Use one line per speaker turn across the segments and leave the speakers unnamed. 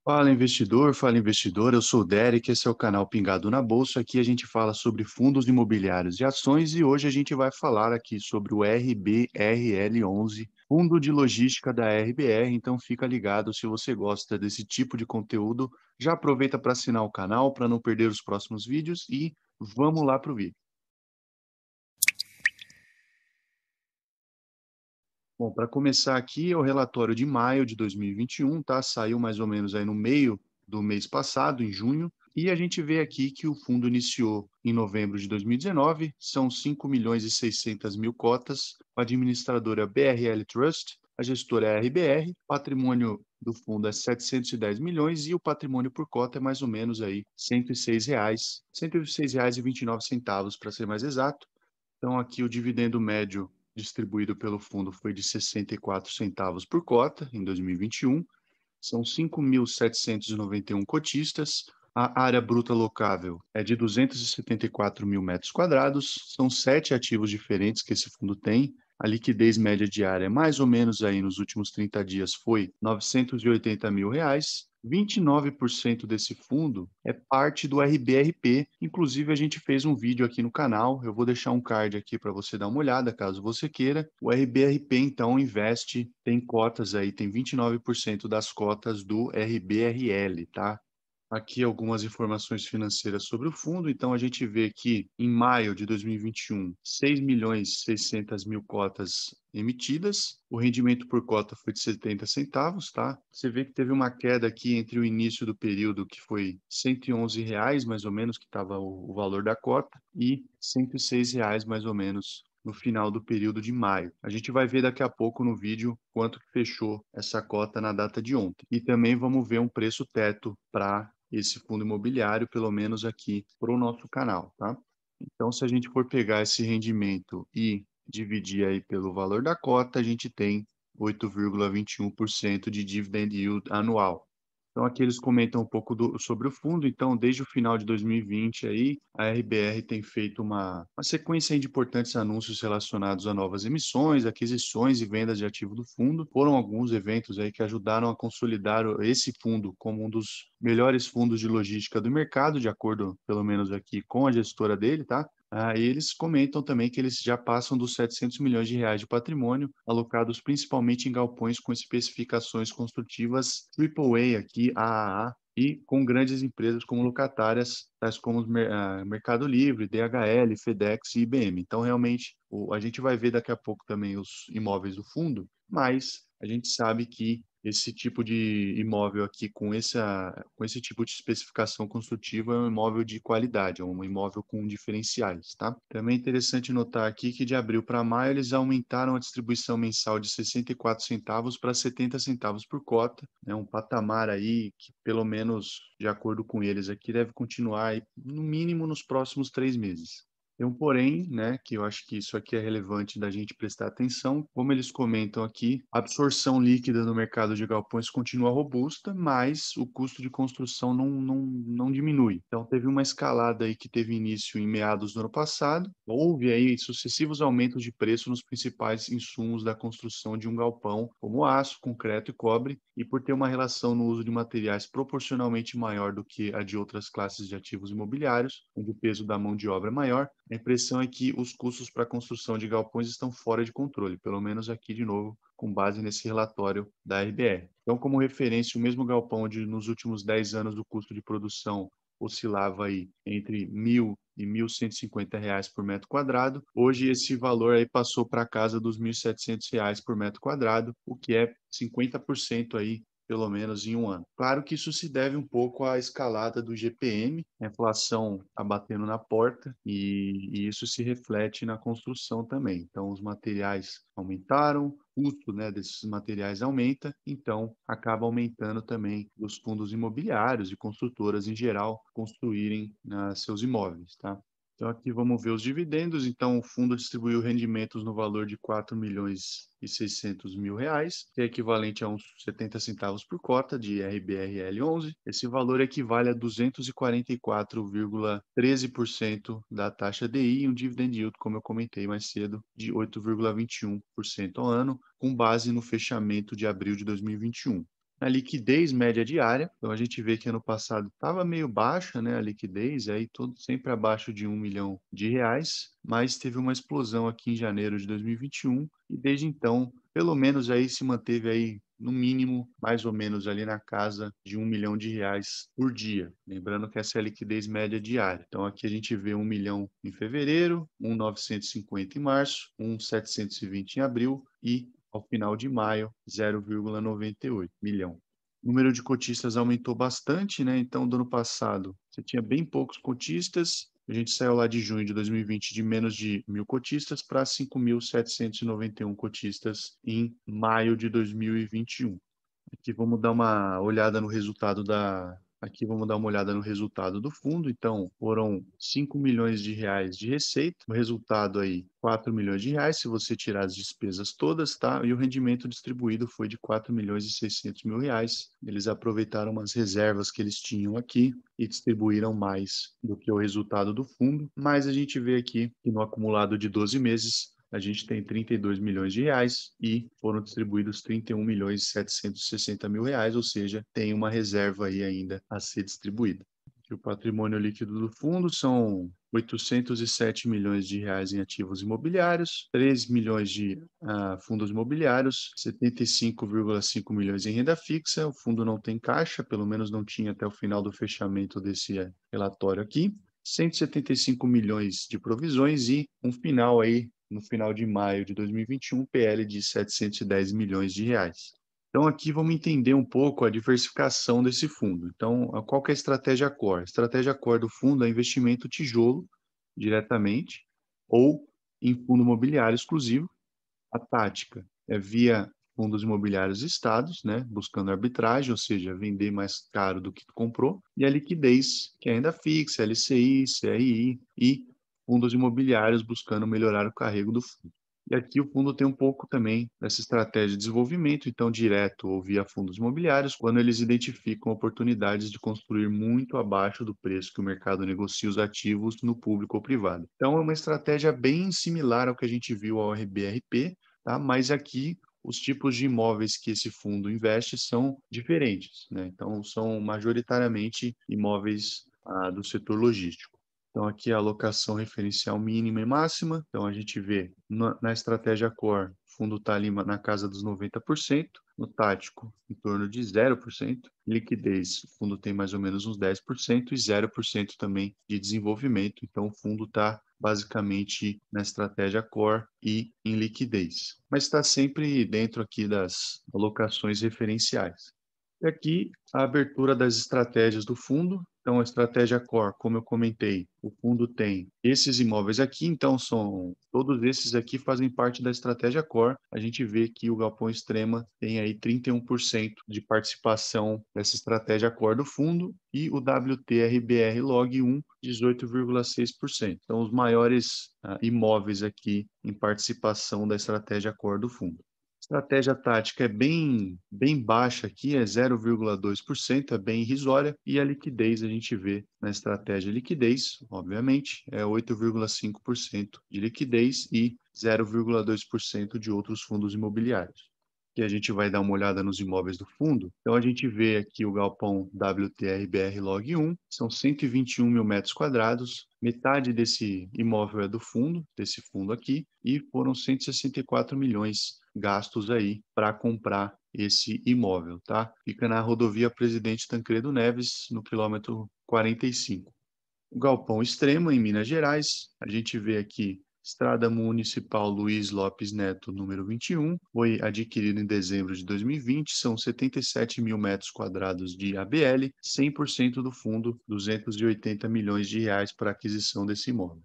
Fala investidor, eu sou o Derek, esse é o canal Pingado na Bolsa. Aqui a gente fala sobre fundos imobiliários e ações e hoje a gente vai falar aqui sobre o RBRL11, Fundo de Logística da RBR. Então fica ligado se você gosta desse tipo de conteúdo. Já aproveita para assinar o canal para não perder os próximos vídeos e vamos lá para o vídeo. Bom, para começar aqui é o relatório de maio de 2021, tá? Saiu mais ou menos aí no meio do mês passado, em junho, e a gente vê aqui que o fundo iniciou em novembro de 2019, são 5.600.000 cotas, a administradora BRL Trust, a gestora é a RBR, patrimônio do fundo é 710 milhões e o patrimônio por cota é mais ou menos aí R$ 106, R$ 106,29 para ser mais exato. Então, aqui o dividendo médio distribuído pelo fundo foi de 64 centavos por cota em 2021. São 5.791 cotistas. A área bruta locável é de 274 mil metros quadrados. São 7 ativos diferentes que esse fundo tem. A liquidez média diária, mais ou menos aí nos últimos 30 dias, foi R$ 980 mil. 29% desse fundo é parte do RBRP. Inclusive, a gente fez um vídeo aqui no canal. Eu vou deixar um card aqui para você dar uma olhada, caso você queira. O RBRP, então, investe, tem cotas aí, tem 29% das cotas do RBRL, tá? Aqui algumas informações financeiras sobre o fundo. Então, a gente vê que em maio de 2021, 6.600.000 cotas emitidas. O rendimento por cota foi de 70 centavos, tá? Você vê que teve uma queda aqui entre o início do período, que foi R$ 111, mais ou menos, que estava o valor da cota, e R$ 106, mais ou menos, no final do período de maio. A gente vai ver daqui a pouco no vídeo quanto que fechou essa cota na data de ontem. E também vamos ver um preço teto para esse fundo imobiliário, pelo menos aqui para o nosso canal, tá? Então, se a gente for pegar esse rendimento e dividir aí pelo valor da cota, a gente tem 8,21% de dividend yield anual. Então, aqui eles comentam um pouco sobre o fundo. Então, desde o final de 2020, aí, a RBR tem feito uma sequência de importantes anúncios relacionados a novas emissões, aquisições e vendas de ativo do fundo. Foram alguns eventos aí que ajudaram a consolidar esse fundo como um dos melhores fundos de logística do mercado, de acordo, pelo menos aqui, com a gestora dele, tá? E eles comentam também que eles já passam dos R$ 700 milhões de patrimônio, alocados principalmente em galpões com especificações construtivas AAA aqui, AAA, e com grandes empresas como locatárias, tais como o Mercado Livre, DHL, FedEx e IBM. Então, realmente, a gente vai ver daqui a pouco também os imóveis do fundo, mas a gente sabe que esse tipo de imóvel aqui, com esse tipo de especificação construtiva, é um imóvel de qualidade, é um imóvel com diferenciais, tá? Também é interessante notar aqui que de abril para maio eles aumentaram a distribuição mensal de 64 centavos para 70 centavos por cota, né? Um patamar aí que, pelo menos de acordo com eles aqui, deve continuar aí, no mínimo nos próximos 3 meses. Tem um porém, né, que eu acho que isso aqui é relevante da gente prestar atenção. Como eles comentam aqui, a absorção líquida no mercado de galpões continua robusta, mas o custo de construção não diminui. Então, teve uma escalada aí que teve início em meados do ano passado. Houve aí sucessivos aumentos de preço nos principais insumos da construção de um galpão, como aço, concreto e cobre, e por ter uma relação no uso de materiais proporcionalmente maior do que a de outras classes de ativos imobiliários, onde o peso da mão de obra é maior, a impressão é que os custos para a construção de galpões estão fora de controle, pelo menos aqui de novo, com base nesse relatório da RBR. Então, como referência, o mesmo galpão onde nos últimos 10 anos o custo de produção oscilava aí entre R$ 1.000 e R$ 1.150 por metro quadrado. Hoje esse valor aí passou para casa dos R$ 1.700 por metro quadrado, o que é 50% aí pelo menos em um ano. Claro que isso se deve um pouco à escalada do GPM, a inflação está batendo na porta e isso se reflete na construção também. Então, os materiais aumentaram, o custo, né, desses materiais aumenta, então acaba aumentando também os fundos imobiliários e construtoras em geral construírem seus imóveis, tá? Então, aqui vamos ver os dividendos. Então, o fundo distribuiu rendimentos no valor de R$ 4.600.000, que é equivalente a uns 70 centavos por cota de RBRL11. Esse valor equivale a 244,13% da taxa DI e um dividend yield, como eu comentei mais cedo, de 8,21% ao ano, com base no fechamento de abril de 2021. a liquidez média diária. Então, a gente vê que ano passado estava meio baixa, né, a liquidez, aí todo sempre abaixo de R$ 1 milhão, mas teve uma explosão aqui em janeiro de 2021 e desde então, pelo menos aí se manteve aí no mínimo, mais ou menos ali na casa de R$ 1 milhão por dia. Lembrando que essa é a liquidez média diária. Então, aqui a gente vê 1 milhão em fevereiro, 1.950 em março, 1.720 em abril e ao final de maio, 0,98 milhão. O número de cotistas aumentou bastante, né? Então, do ano passado, você tinha bem poucos cotistas. A gente saiu lá de junho de 2020 de menos de 1.000 cotistas para 5.791 cotistas em maio de 2021. Aqui vamos dar uma olhada no resultado Aqui vamos dar uma olhada no resultado do fundo. Então, foram R$ 5 milhões de receita. O resultado aí, R$ 4 milhões, se você tirar as despesas todas, tá? E o rendimento distribuído foi de R$ 4.600.000. Eles aproveitaram umas reservas que eles tinham aqui e distribuíram mais do que o resultado do fundo. Mas a gente vê aqui que no acumulado de 12 meses, a gente tem R$ 32 milhões e foram distribuídos R$ 31.760.000, ou seja, tem uma reserva aí ainda a ser distribuída. O patrimônio líquido do fundo são R$ 807 milhões em ativos imobiliários, 13 milhões de fundos imobiliários, 75,5 milhões em renda fixa. O fundo não tem caixa, pelo menos não tinha até o final do fechamento desse relatório aqui. 175 milhões de provisões e um final aí, no final de maio de 2021, PL de R$ 710 milhões. Então, aqui vamos entender um pouco a diversificação desse fundo. Então, qual que é a estratégia core? A estratégia core do fundo é investimento tijolo, diretamente, ou em fundo imobiliário exclusivo. A tática é via fundos imobiliários listados, né, buscando arbitragem, ou seja, vender mais caro do que tu comprou, e a liquidez, que é renda fixa, LCI, CRI e fundos imobiliários buscando melhorar o carrego do fundo. E aqui o fundo tem um pouco também dessa estratégia de desenvolvimento, então direto ou via fundos imobiliários, quando eles identificam oportunidades de construir muito abaixo do preço que o mercado negocia os ativos no público ou privado. Então é uma estratégia bem similar ao que a gente viu ao RBRP, tá? Mas aqui os tipos de imóveis que esse fundo investe são diferentes, né? Então são majoritariamente imóveis do setor logístico. Então, aqui a alocação referencial mínima e máxima. Então, a gente vê na estratégia core, o fundo está ali na casa dos 90%, no tático, em torno de 0%, liquidez, o fundo tem mais ou menos uns 10% e 0% também de desenvolvimento. Então, o fundo está basicamente na estratégia core e em liquidez, mas está sempre dentro aqui das alocações referenciais. E aqui a abertura das estratégias do fundo. Então, a estratégia core, como eu comentei, o fundo tem esses imóveis aqui, então todos esses aqui fazem parte da estratégia core. A gente vê que o Galpão Extrema tem aí 31% de participação dessa estratégia core do fundo e o WTRBR Log 1, 18,6%. Então, os maiores imóveis aqui em participação da estratégia core do fundo. Estratégia tática é bem baixa aqui, é 0,2%, é bem irrisória, e a liquidez a gente vê na estratégia liquidez, obviamente, é 8,5% de liquidez e 0,2% de outros fundos imobiliários. Que a gente vai dar uma olhada nos imóveis do fundo. Então, a gente vê aqui o galpão WTRBR Log 1, são 121 mil metros quadrados, metade desse imóvel é do fundo, desse fundo aqui, e foram 164 milhões gastos aí para comprar esse imóvel, tá? Fica na rodovia Presidente Tancredo Neves, no quilômetro 45. O Galpão Extrema, em Minas Gerais, a gente vê aqui Estrada Municipal Luiz Lopes Neto, número 21, foi adquirido em dezembro de 2020, são 77 mil metros quadrados de ABL, 100% do fundo, R$ 280 milhões para aquisição desse imóvel.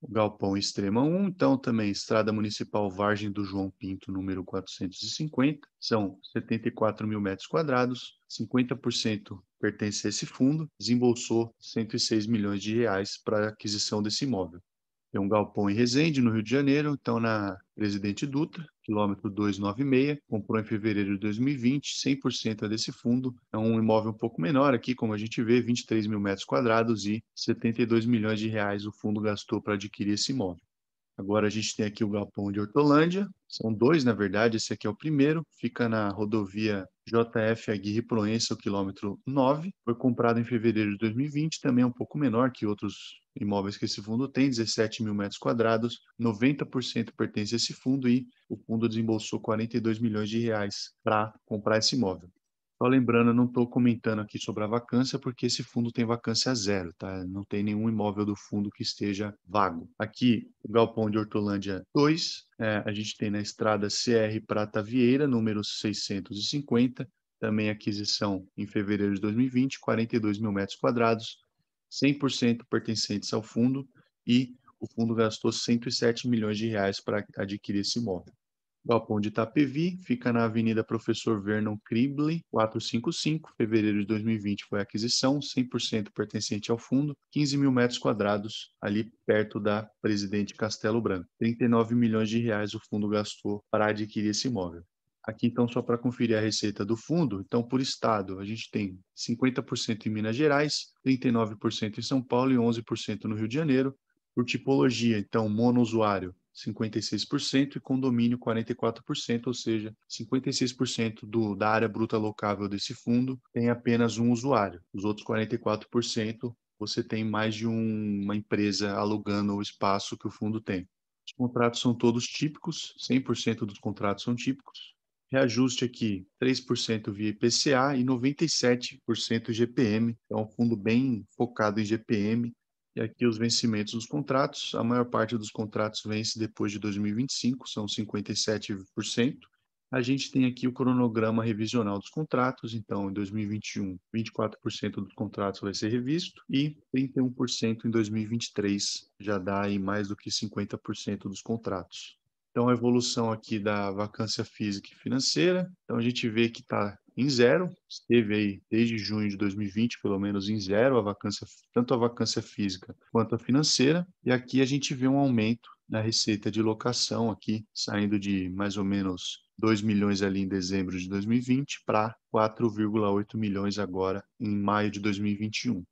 O Galpão Extrema 1, então também Estrada Municipal Vargem do João Pinto, número 450, são 74 mil metros quadrados, 50% pertence a esse fundo, desembolsou R$ 106 milhões para a aquisição desse imóvel. Tem um galpão em Resende, no Rio de Janeiro, então na Presidente Dutra, quilômetro 296, comprou em fevereiro de 2020, 100% é desse fundo. É um imóvel um pouco menor aqui, como a gente vê, 23 mil metros quadrados e R$ 72 milhões o fundo gastou para adquirir esse imóvel. Agora a gente tem aqui o galpão de Hortolândia, são dois, na verdade, esse aqui é o primeiro, fica na rodovia JF Aguirre Proença, o quilômetro 9, foi comprado em fevereiro de 2020, também é um pouco menor que outros imóveis que esse fundo tem, 17 mil metros quadrados, 90% pertence a esse fundo e o fundo desembolsou 42 milhões de reais para comprar esse imóvel. Só lembrando, eu não estou comentando aqui sobre a vacância, porque esse fundo tem vacância zero, tá? Não tem nenhum imóvel do fundo que esteja vago. Aqui, o galpão de Hortolândia 2, a gente tem na estrada CR Prata Vieira, número 650, também aquisição em fevereiro de 2020, 42 mil metros quadrados, 100% pertencentes ao fundo, e o fundo gastou 107 milhões de reais para adquirir esse imóvel. Galpão de Itapevi, fica na Avenida Professor Vernon Cribley, 455, fevereiro de 2020 foi a aquisição, 100% pertencente ao fundo, 15 mil metros quadrados, ali perto da Presidente Castelo Branco. 39 milhões de reais o fundo gastou para adquirir esse imóvel. Aqui, então, só para conferir a receita do fundo, então, por estado, a gente tem 50% em Minas Gerais, 39% em São Paulo e 11% no Rio de Janeiro. Por tipologia, então, monousuário, 56% e condomínio 44%, ou seja, 56% da área bruta locável desse fundo tem apenas um usuário. Os outros 44% você tem mais de uma empresa alugando o espaço que o fundo tem. Os contratos são todos típicos, 100% dos contratos são típicos. Reajuste aqui, 3% via IPCA e 97% GPM. É um fundo bem focado em GPM. E aqui os vencimentos dos contratos. A maior parte dos contratos vence depois de 2025, são 57%. A gente tem aqui o cronograma revisional dos contratos. Então, em 2021, 24% dos contratos vai ser revisto e 31% em 2023. Já dá aí mais do que 50% dos contratos. Então, a evolução aqui da vacância física e financeira. Então, a gente vê que está em zero, esteve aí desde junho de 2020, pelo menos em zero, tanto a vacância física quanto a financeira. E aqui a gente vê um aumento na receita de locação aqui, saindo de mais ou menos 2 milhões ali em dezembro de 2020 para 4,8 milhões agora em maio de 2021.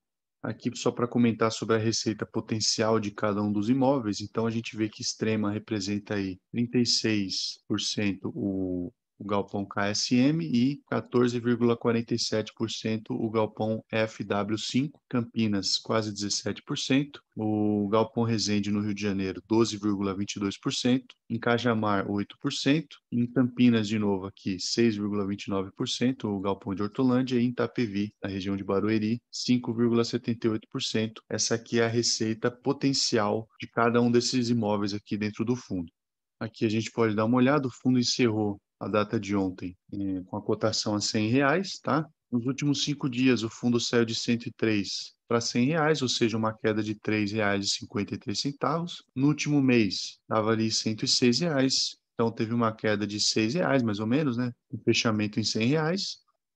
Aqui só para comentar sobre a receita potencial de cada um dos imóveis, então a gente vê que Extrema representa aí 36% o galpão KSM e 14,47% o galpão FW5, Campinas quase 17%, o galpão Resende no Rio de Janeiro 12,22%, em Cajamar 8%, em Campinas de novo aqui 6,29%, o galpão de Hortolândia e em Itapevi, na região de Barueri, 5,78%. Essa aqui é a receita potencial de cada um desses imóveis aqui dentro do fundo. Aqui a gente pode dar uma olhada, o fundo encerrou a data de ontem com a cotação a R$ 100, tá? Nos últimos 5 dias, o fundo saiu de 103 para R$ 100, ou seja, uma queda de R$ 3,53. No último mês, estava ali R$ 106, então teve uma queda de R$ 6, mais ou menos, né? Um fechamento em R$ 100.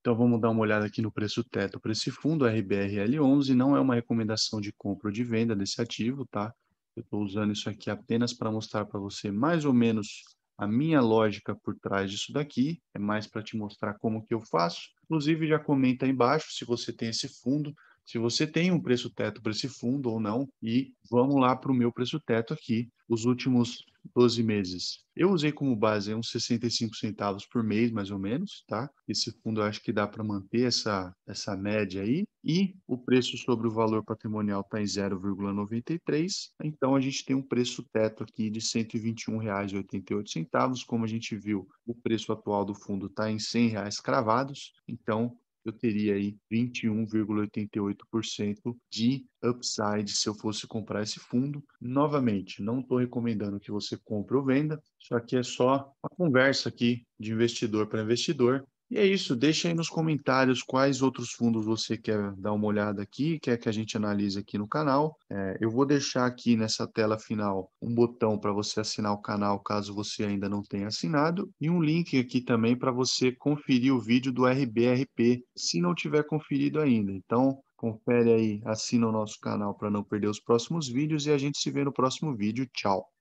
Então vamos dar uma olhada aqui no preço teto para esse fundo, RBRL11, não é uma recomendação de compra ou de venda desse ativo, tá? Eu estou usando isso aqui apenas para mostrar para você mais ou menos a minha lógica por trás disso daqui, é mais para te mostrar como que eu faço. Inclusive, já comenta aí embaixo se você tem esse fundo, se você tem um preço teto para esse fundo ou não, e vamos lá para o meu preço teto aqui, os últimos 12 meses. Eu usei como base uns 65 centavos por mês, mais ou menos, tá? Esse fundo eu acho que dá para manter essa média aí. E o preço sobre o valor patrimonial está em 0,93. Então, a gente tem um preço teto aqui de R$ 121,88. Como a gente viu, o preço atual do fundo está em R$ 100 cravados. Então, eu teria aí 21,88% de upside se eu fosse comprar esse fundo. Novamente, não estou recomendando que você compre ou venda, isso aqui é só uma conversa aqui de investidor para investidor. E é isso, deixa aí nos comentários quais outros fundos você quer dar uma olhada aqui, quer que a gente analise aqui no canal. Eu vou deixar aqui nessa tela final um botão para você assinar o canal, caso você ainda não tenha assinado, e um link aqui também para você conferir o vídeo do RBRP, se não tiver conferido ainda. Então, confere aí, assina o nosso canal para não perder os próximos vídeos e a gente se vê no próximo vídeo. Tchau!